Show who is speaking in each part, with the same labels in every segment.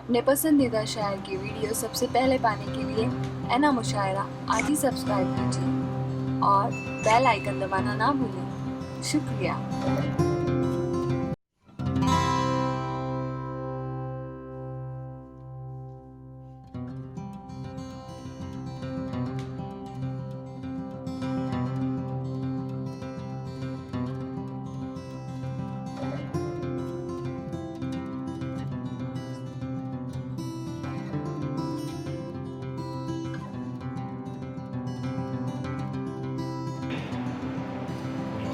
Speaker 1: اپنے پسندیدہ شاعر کی ویڈیو سب سے پہلے پانے کے لیے اینا مشاعرہ آج ہی سبسکرائب کیجیے اور بیل آئیکن دبانا نہ بھولیں۔ شکریہ۔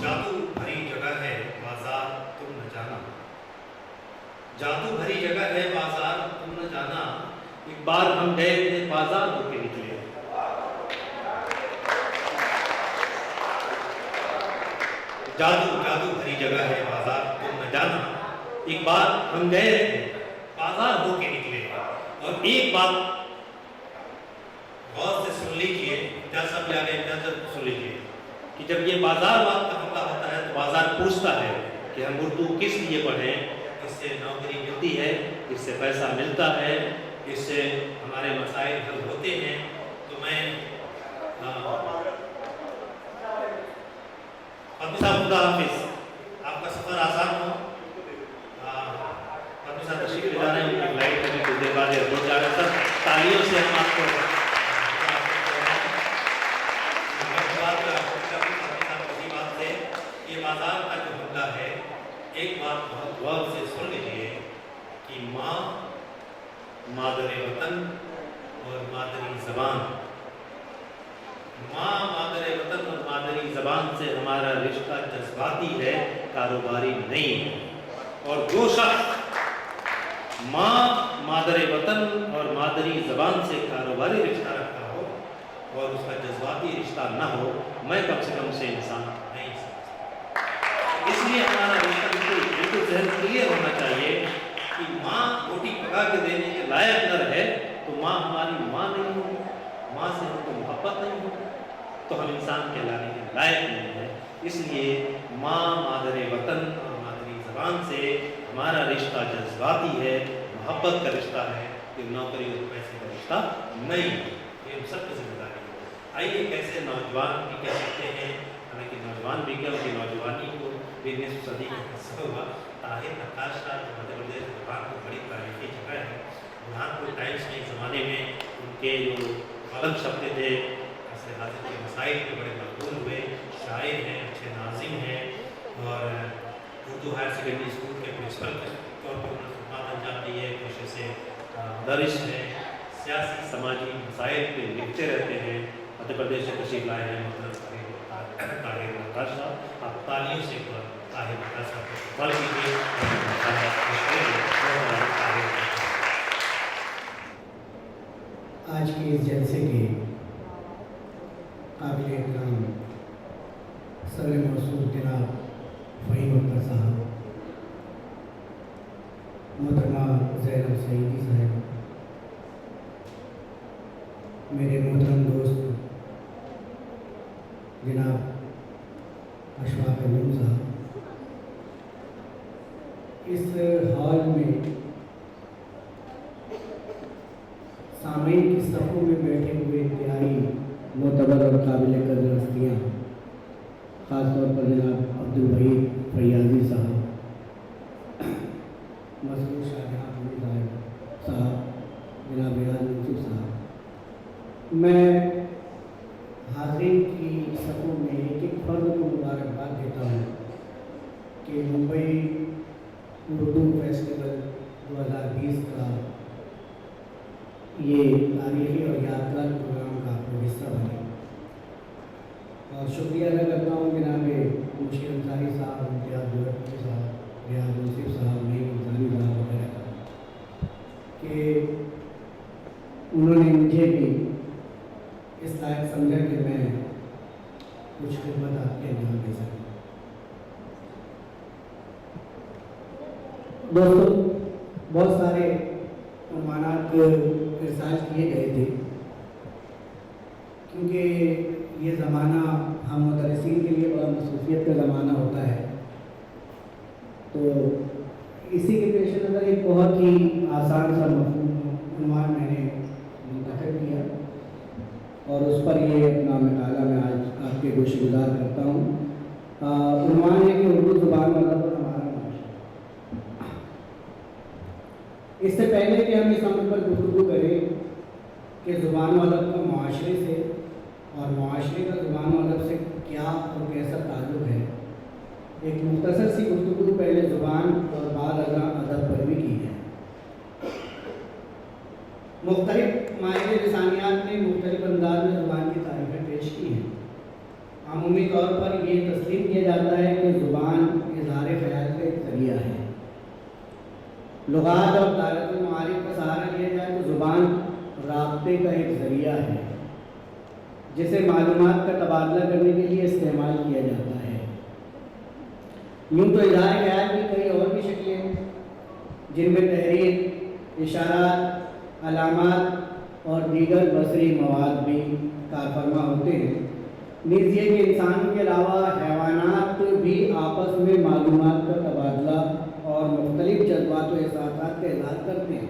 Speaker 2: جادو بھری جگہ ہے بازار تم نہ جانا، جادو بھری جگہ ہے بازار تم نہ جانا، ایک بار ہم گئے تھے بازار ہو کے نکلے۔ جادو بھری جگہ ہے بازار تم نہ جانا، ایک بار ہم گئے تھے بازار ہو کے نکلے۔ اور ایک بات غور سے سن لیجیے، سب جانے سن لیجیے کہ جب یہ بازار بات کا حملہ ہوتا ہے تو بازار پوچھتا ہے کہ ہم اردو کس لیے پڑھیں، اس سے نوکری ملتی ہے، اس سے پیسہ ملتا ہے، اس سے ہمارے مسائل حل ہوتے ہیں۔ تو میں فاطمی صاحب خدا حافظ، آپ کا سفر آسان ہو۔ فاطمی صاحب تشریف لے جا رہے ہیں، ان کی فلائٹ میں کچھ دیر بعد ہو جا رہا ہے۔ تالیوں سے ہم آپ کو یہ بازار کا جو حملہ ہے، ایک بات بہت غور سے سن لیجیے کہ ماں، مادر وطن اور مادری زبان، ماں، مادر وطن اور مادری زبان سے ہمارا رشتہ جذباتی ہے، کاروباری نہیں ہے۔ اور جو شخص ماں، مادر وطن اور مادری زبان سے کاروباری رشتہ رکھتا ہو اور اس کا جذباتی رشتہ نہ ہو، میں کم سے کم سے انسان نہیں سکتا۔ اس لیے ہمارا رشتہ بالکل ذہن کلیئر ہونا چاہیے کہ ماں روٹی پکا کے دینے کے لائق نہ رہے تو ماں ہماری ماں نہیں ہوگی، ماں سے ہم کو محبت نہیں ہوگی تو ہم انسان کہلانے کے لائق نہیں ہیں۔ اس لیے ماں، مادر وطن اور مادری زبان سے ہمارا رشتہ جذباتی ہے، محبت کا رشتہ ہے، یہ نوکری اور پیسے کا رشتہ نہیں ہے۔ یہ ہم سب کی ذمہ داری ہے۔ آئیے کیسے نوجوان بھی کہہ سکتے ہیں، حالانکہ نوجوان بھی کیا، ان کی نوجوانی کو بھی نصف صدی کا حصہ ہوا۔ طاہر نقاش صاحب جو مدھیہ پردیش بھوپال کو بڑی تاریخی جگہ ہے، بھوپال کو ٹائمس میں ایک زمانے میں ان کے جو قلم چھپتے تھے ایسے حاضر کے مسائل کے بڑے مقبول ہوئے، شاعر ہیں، اچھے ناظم ہیں، اور اردو ہائر سیکنڈری اسکول کے پرنسپل کے طور پر انہوں نے خدمات انجام دی ہے، پیشے سے مدرس ہیں، سیاسی سماجی مسائل پہ لکھتے رہتے ہیں۔ مدھیہ پردیش سے تشریف لائے ہیں طاہر نقاش صاحب، آپ تالیوں سے طاہر نقاش صاحب کو استقبال کیجیے۔
Speaker 3: آج کے اس جلسے کے قابل احترام صدر موصول جناب فہیم اختر صاحب، محترمہ زینب سعیدی صاحب، میرے محترم دوست جناب اشفاق علوم صاحب، اس ہال میں سامعین کی صفوں میں بیٹھے ہوئے انتہائی معتبر اور قابل قدر ہستیاں، خاص طور پر جناب عبدالوحید فیاضی صاحب، مسعود شاہجہاں صاحب، جناب ریاض منصف صاحب، میں حاضرین کی صفوں میں ایک ایک فرد کو مبارکباد دیتا ہوں کہ ممبئی اردو فیسٹیول 2020 کا یہ تاریخی اور یادگار پروگرام کا آپ حصہ بنے، اور شکریہ ادا کرتا ہوں جناب مشیر انصاری صاحب، امتیاز گورکھپور صاحب، ریاض منصف صاحب، نعیم انصاری صاحب وغیرہ کا کہ انہوں نے مجھے بھی اس لائق سمجھا کہ میں کچھ خدمت آپ کے انجام دے سکوں۔ دوستوں، بہت سارے عنوانات ارسال کیے گئے تھے، کیونکہ یہ زمانہ ہم مدرسین کے لیے بڑا مصروفیت کا زمانہ ہوتا ہے، تو اسی کے پیش نظر ایک بہت ہی آسان سا مفہوم عنوان میں نے منتخب کیا اور اس پر یہ اپنا مطالعہ میں آج آپ کے گوش گزار کرتا ہوں۔ عنوان ہے کہ اردو زبان اور ادب ہمارا معاشرہ۔ اس سے پہلے کہ ہم اس عمل پر گفتگو کریں کہ زبان و ادب کا معاشرے سے اور معاشرے کا زبان و ادب سے کیا اور کیسا تعلق ہے، ایک مختصر سی گفتگو پہلے زبان اور بعد ادب پر بھی کی ہے۔ مختلف ماہر لسانیات نے مختلف انداز میں زبان کی تعریفیں پیش کی ہیں۔ عمومی طور پر یہ تسلیم کیا جاتا ہے کہ زبان اظہار خیال کا ایک ذریعہ ہے۔ لغات اور دائرۃ المعارف کا سہارا لیا جائے تو زبان رابطے کا ایک ذریعہ ہے جسے معلومات کا تبادلہ کرنے کے لیے استعمال کیا جاتا ہے۔ یوں تو اظہار خیال کی کئی اور بھی شکلیں ہیں جن میں تحریر، اشارات، علامات اور دیگر بصری مواد بھی کارفرما ہوتے ہیں۔ نیز یہ کہ انسانوں کے علاوہ حیوانات بھی آپس میں معلومات کا تبادلہ اور مختلف جذبات و احساسات کا اظہار کرتے ہیں،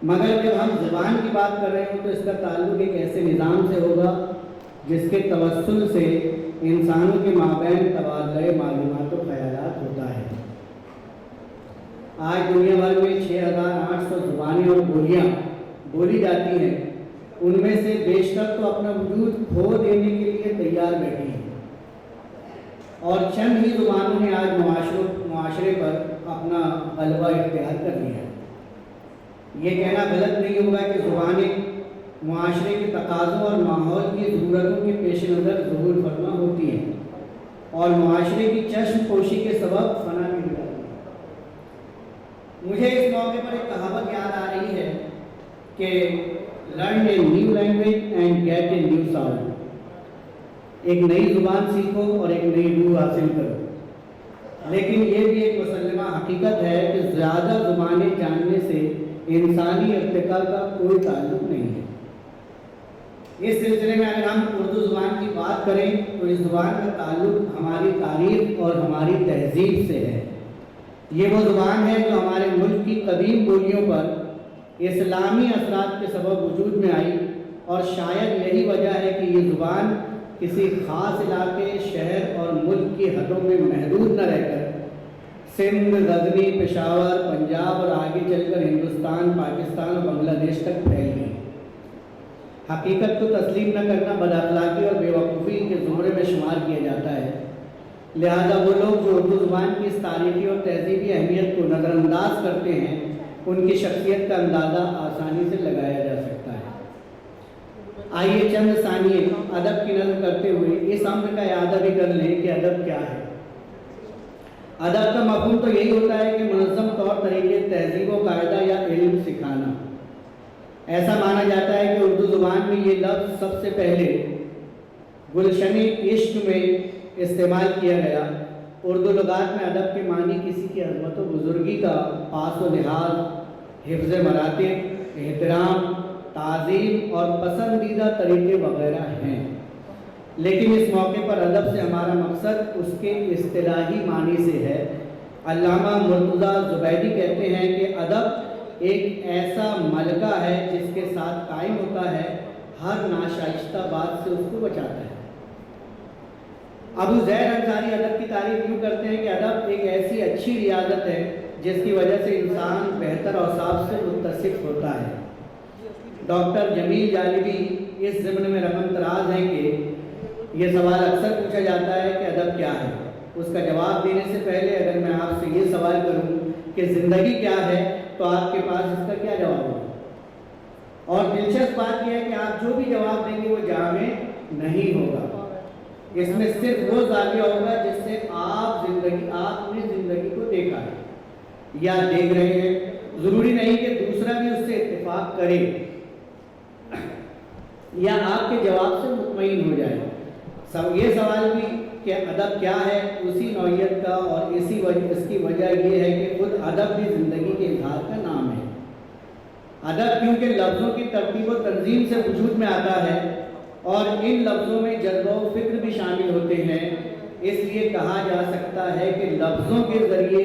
Speaker 3: مگر جب ہم زبان کی بات کر رہے ہوں تو اس کا تعلق ایک ایسے نظام سے ہوگا جس کے توسل سے انسانوں کے مابین تبادلہ معلومات و خیالات ہوتا ہے۔ آج دنیا بھر میں 6800 زبانیں اور بولیاں بولی جاتی ہیں، ان میں سے بیشتر تو اپنا وجود کھو دینے کے لیے تیار بیٹھی ہیں، اور چند ہی زبانوں نے آج معاشرے پر اپنا غلبہ اختیار کر لیا ہے۔ یہ کہنا غلط نہیں ہوگا کہ زبانیں معاشرے کے تقاضوں اور ماحول کی ضرورتوں کے پیش نظر ظہور فرما ہوتی ہیں اور معاشرے کی چشم پوشی کے سبب فنا بھی ہو جاتی ہیں۔ مجھے اس موقع پر ایک کہاوت یاد آ رہی ہے کہ learn a new language and get a new sound, ایک نئی زبان سیکھو اور ایک نئی روح حاصل کرو۔ لیکن یہ بھی ایک مسلمہ حقیقت ہے کہ زیادہ زبانیں جاننے سے انسانی ارتقاء کا کوئی تعلق نہیں ہے۔ اس سلسلے میں اگر ہم اردو زبان کی بات کریں تو اس زبان کا تعلق ہماری تاریخ اور ہماری تہذیب سے ہے۔ یہ وہ زبان ہے جو ہمارے ملک کی قدیم بولیوں پر اسلامی اثرات کے سبب وجود میں آئی، اور شاید یہی وجہ ہے کہ یہ زبان کسی خاص علاقے، شہر اور ملک کی حدوں میں محدود نہ رہ کر سندھ، غزنی، پشاور، پنجاب اور آگے چل کر ہندوستان، پاکستان اور بنگلہ دیش تک پھیل گئی۔ حقیقت کو تسلیم نہ کرنا بد-اخلاقی اور بے وقوفی کے زمرے میں شمار کیا جاتا ہے، لہذا وہ لوگ جو اردو زبان کی اس تاریخی اور تہذیبی اہمیت کو نظر انداز کرتے ہیں، ان کی شخصیت کا اندازہ آسانی سے لگایا جا سکتا ہے۔ آئیے چند ثانیے ادب کی نظر کرتے ہوئے اس امر کا اعادہ بھی کر لیں کہ ادب کیا ہے۔ ادب کا مفہوم تو یہی ہوتا ہے کہ منظم طور طریقے، تہذیب و قاعدہ یا علم سکھانا۔ ایسا مانا جاتا ہے کہ اردو زبان میں یہ لفظ سب سے پہلے گلشن عشق میں استعمال کیا گیا۔ اردو لغات میں ادب کے معنی کسی کی عظمت و بزرگی کا پاس و لحاظ، حفظ مراتب، احترام، تعظیم اور پسندیدہ طریقے وغیرہ ہیں، لیکن اس موقع پر ادب سے ہمارا مقصد اس کے اصطلاحی معنی سے ہے۔ علامہ مرتضیٰ زبیدی کہتے ہیں کہ ادب ایک ایسا ملکہ ہے جس کے ساتھ قائم ہوتا ہے، ہر ناشائستہ بات سے اس کو بچاتا ہے۔ ابو زید انصاری ادب کی تعریف یوں کرتے ہیں کہ ادب ایک ایسی اچھی ریاضت ہے جس کی وجہ سے انسان بہتر اوصاف سے متصف ہوتا ہے۔ ڈاکٹر جمیل جالبی اس ضمن میں رقم طراز ہیں کہ یہ سوال اکثر پوچھا جاتا ہے کہ ادب کیا ہے۔ اس کا جواب دینے سے پہلے اگر میں آپ سے یہ سوال کروں کہ زندگی کیا ہے تو آپ کے پاس اس کا کیا جواب ہوگا؟ اور دلچسپ بات یہ ہے کہ آپ جو بھی جواب دیں گے وہ جامع نہیں ہوگا، اس میں صرف وہ زاویہ ہوگا جس سے آپ نے زندگی کو دیکھا ہے یا دیکھ رہے ہیں۔ ضروری نہیں کہ دوسرا بھی اس سے اتفاق کرے یا آپ کے جواب سے مطمئن ہو جائے۔ یہ سوال بھی کہ ادب کیا ہے اسی نوعیت کا، اور اس کی وجہ یہ ہے کہ خود ادب بھی زندگی کے اظہار کا نام ہے۔ ادب کیونکہ لفظوں کی ترتیب و تنظیم سے وجود میں آتا ہے اور ان لفظوں میں جذبہ و فکر بھی شامل ہوتے ہیں، اس لیے کہا جا سکتا ہے کہ لفظوں کے ذریعے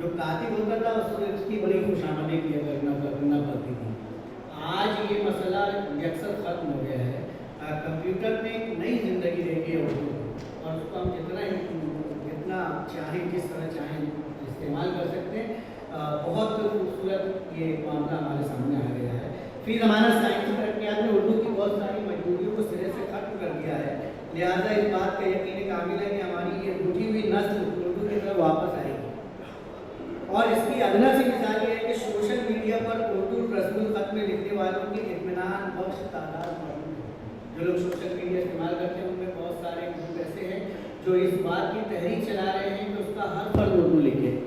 Speaker 3: جو کاتب ہوتا تھا اس کی بڑی خوشامدی کیا کرنا پڑتی تھی. آج یہ مسئلہ یکسر ختم ہو گیا ہے. کمپیوٹر نے ایک نئی زندگی دے دی ہے اردو کو، اور اس کو ہم جتنا چاہیں جس طرح چاہیں استعمال کر سکتے ہیں. بہت خوبصورت یہ معاملہ ہمارے سامنے آ گیا ہے. فی زمانہ سائنسی ترقیات نے اردو کی بہت ساری مجبوریوں کو سرے سے ختم کر دیا ہے. لہٰذا اس بات کا یقین کامل ہے کہ ہماری یہ روٹھی ہوئی نسل اردو کی طرف واپس آئے گی. اور اس کی ادنا سی مثال یہ ہے کہ سوشل میڈیا پر اردو رسم الخط میں لکھنے والوں کی اطمینان بخش تعداد موجود ہے. جو لوگ سوشل میڈیا استعمال کرتے ہیں ان میں بہت سارے گروپ ایسے ہیں جو اس بات کی تحریک چلا رہے ہیں کہ اس کا ہر فرد اردو لکھے.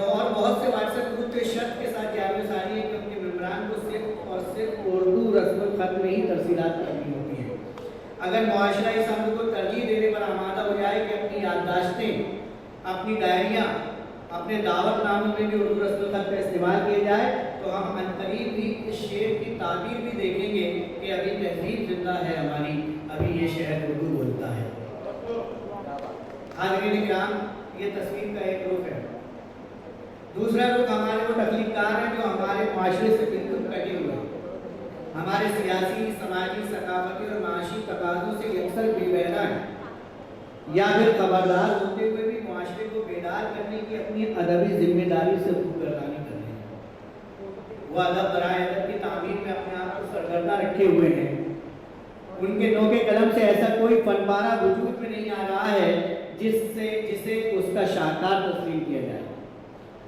Speaker 3: اور بہت سے واٹس ایپ گروپ کے شرط کے ساتھ جاری ساری ہے کہ ان کے ممبران کو صرف اور صرف اردو رسم الخط میں ہی ترسیلات کرنی ہوتی ہیں. اگر معاشرہ اس امر کو ترجیح دینے پر آمادہ ہو جائے کہ اپنی یادداشتیں، اپنی ڈائریاں، اپنے دعوت ناموں میں بھی اردو رسم الخط کا استعمال کیا جائے تو ہم عنقریب بھی اس شعر کی تعبیر بھی دیکھیں گے کہ ابھی تہذیب زندہ ہے ہماری، ابھی یہ شہر اردو بولتا ہے. حاضرین کرام، یہ تصویر کا ایک رخ ہے. دوسرا رخ ہمارے وہ تخلیق کار ہیں جو ہمارے معاشرے سے بالکل کٹے ہوئے ہیں. ہمارے سیاسی، سماجی، ثقافتی اور معاشی تقاضوں سے یکسر بے بہرا ہیں، یا پھر خبردار ہوتے ہوئے بھی معاشرے کو بیدار کرنے کی اپنی ادبی ذمہ داری سے خوبگردانی کر رہے ہیں. وہ ادب برائے ادب کی تعمیر میں اپنے آپ کو سرگردہ رکھے ہوئے ہیں. ان کے نوکے قلم سے ایسا کوئی فن پارہ وجود میں نہیں آ رہا ہے جسے اس کا شاہکار تسلیم کیا جائے.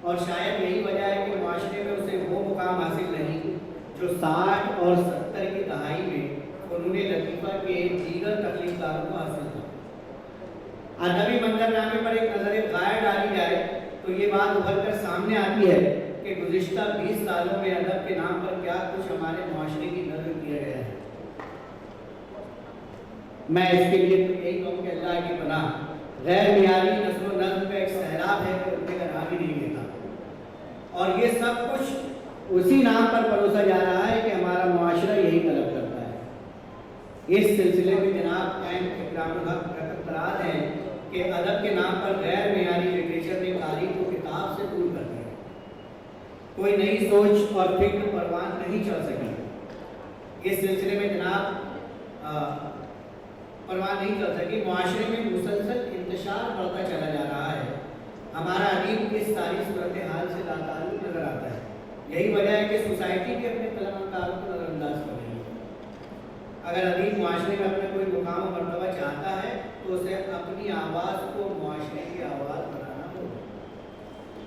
Speaker 3: اور شاید یہی وجہ ہے کہ معاشرے میں اسے وہ مقام حاصل نہیں جو 60 اور 70 کی دہائی میں فنون لطیفہ کے دیگر تخلیق کاروں کو حاصل تھا. ادبی منظرنامے پر ایک نظر غائب ڈالی جائے تو یہ بات ابھر کر سامنے آتی ہے کہ گزشتہ 20 سالوں میں ادب کے نام پر کیا کچھ ہمارے معاشرے کی نظر کیا گیا ہے. میں اس کے لیے تو یہی کہوں کہ اللہ کی پناہ غیر معیاری نظم و نظم کا ایک سیلاب ہے کہ ان کے نام ہی نہیں لیتا. اور یہ سب کچھ اسی نام پر پروسا جا رہا ہے کہ ہمارا معاشرہ یہی طلب کرتا ہے. اس سلسلے میں جناب اکرام الحق برقرار ہیں کہ ادب کے نام پر غیر معیاری لٹریچر نے تاریخ کو کتاب سے دور کر دیا. کوئی نئی سوچ اور فکر پروان نہیں چل سکی. اس سلسلے میں جناب پروان نہیں چل سکی. معاشرے میں مسلسل انتشار بڑھتا چلا جا رہا ہے. ہمارا ادیب اس ساری صورتحال سے لاتعلق نظر آتا ہے. یہی وجہ ہے کہ سوسائٹی بھی اپنے قلم کاروں کو نظر انداز کر رہی ہے. اگر ادیب معاشرے میں اپنا کوئی مقام و مرتبہ چاہتا ہے تو اسے اپنی آواز کو معاشرے کی آواز بنانا ہوگا.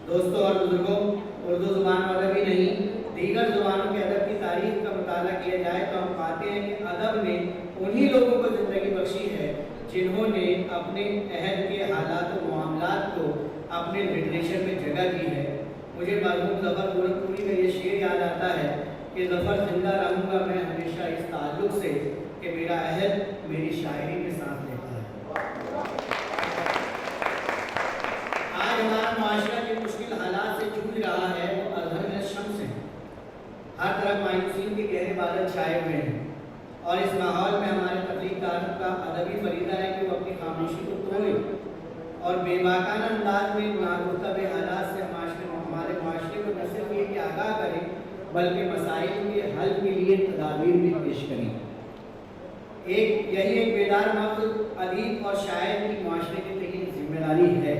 Speaker 3: دوستوں اور بزرگوں، اردو زبان و ادب ہی نہیں دیگر زبانوں کے ادب کی تاریخ کا مطالعہ کیا جائے تو ہم پاتے ہیں کہ ادب نے انہی لوگوں کو زندگی بخشی ہے جنہوں نے اپنے عہد کے حالات و معاملات کو اپنے لٹریچر میں جگہ دی ہے. مجھے مرحوم ظفر گورکھپوری کا یہ شعر یاد آتا ہے کہ ظفر زندہ رہوں گا میں ہمیشہ اس تعلق سے کہ میرا عہد میری شاعری میں ساتھ لیتا ہے. آج ہمارا معاشرہ کے مشکل حالات سے جوجھ رہا ہے وہ اظہر میں شمس ہے. ہر طرف مایوسی کے گہرے بادل چھائے ہوئے ہیں اور اس ماحول میں ہمارے تخلیق کاروں کا ادبی فریضہ ہے کہ وہ اپنی خاموشی کو توڑیں اور بے باکانہ انداز میں ناگفتہ حالات سے ہمارے معاشرے کو نہ صرف یہ کہ آگاہ کریں بلکہ مسائل کے حل کے لیے تدابیر بھی پیش کریں. یہی ایک بیدار مغز ادیب اور شاعر کی معاشرے کے تئیں ذمہ داری ہے.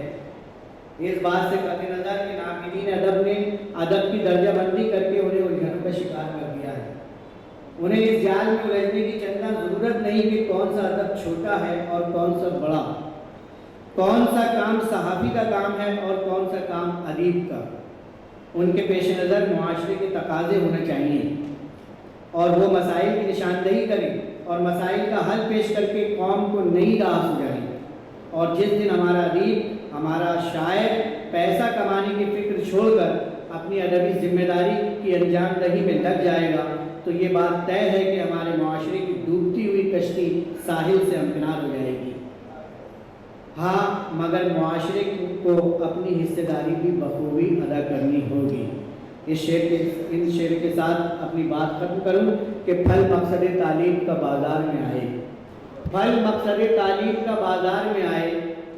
Speaker 3: اس بات سے قطع نظر کہ ناقدین ادب نے ادب کی درجہ بندی کر کے انہیں الجھنوں کا شکار کر دیا ہے. انہیں اس جال میں الجھنے کی چندہ ضرورت نہیں کہ کون سا ادب چھوٹا ہے اور کون سا بڑا، کون سا کام صحافی کا کام ہے اور کون سا کام ادیب کا. ان کے پیش نظر معاشرے کے تقاضے ہونے چاہیے اور وہ مسائل کی نشاندہی کریں اور مسائل کا حل پیش کر کے قوم کو نئی راہ سجائیں. اور جس دن ہمارا ادیب، ہمارا شاعر پیسہ کمانے کی فکر چھوڑ کر اپنی ادبی ذمہ داری کی انجام دہی میں لگ جائے گا تو یہ بات طے ہے کہ ہمارے معاشرے کی ڈوبتی ہوئی کشتی ساحل سے ہمکنار ہو جائے گی. ہاں، مگر معاشرے کو اپنی حصہ داری بھی بخوبی ادا کرنی ہوگی. ان شعر کے ساتھ اپنی بات ختم کروں کہ پھل مقصد تعلیم کا بازار میں آئے، پھل مقصد تعلیم کا بازار میں آئے،